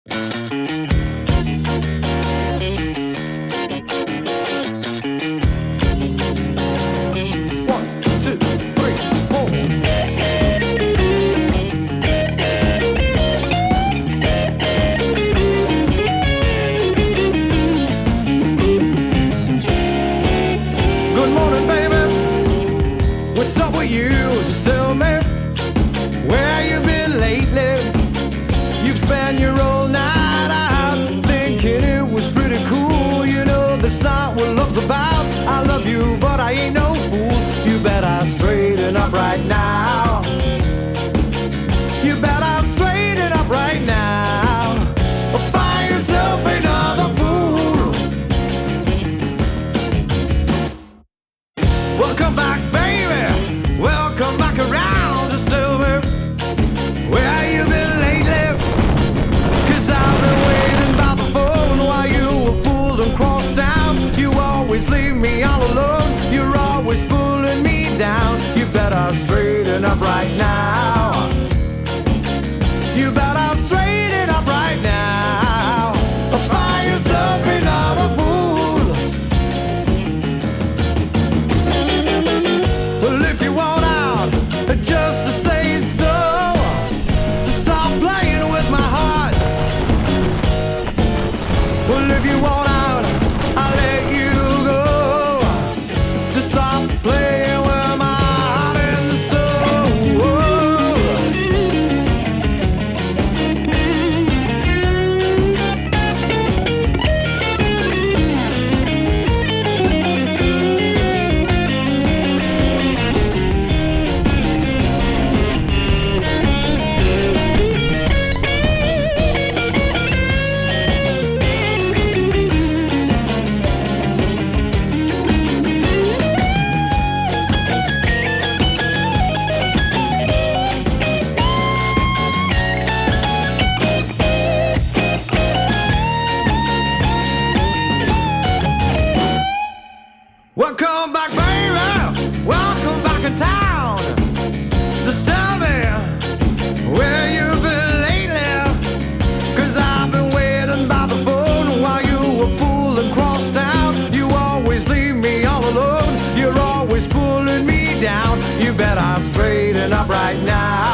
What's up with you? Just tell me where you been lately. You've spent your whole night out thinking it was pretty cool. You know that's not what love's about. I love you, but I ain't no fool. You better straighten up right now. You better straighten up right now, or find yourself another fool. Welcome back, baby. Welcome back around. Just tell me where you been lately, 'cause I've been waiting by the phone while you were fooled and crossed down. You always leave me all alone. You're always pulling me down. You better straighten up right now. You better straighten up right now, or find yourself another fool. Well, if you want out, just to say so, stop playing with my heart. Well, if you want out, I'll let you go. Just stop playing with my heart and soul. Welcome back, baby. Welcome back in town. Just tell me where you've been lately, 'cause I've been waiting by the phone while you were fooled and crossed down. You always leave me all alone. You're always pulling me down. You better straighten up right now.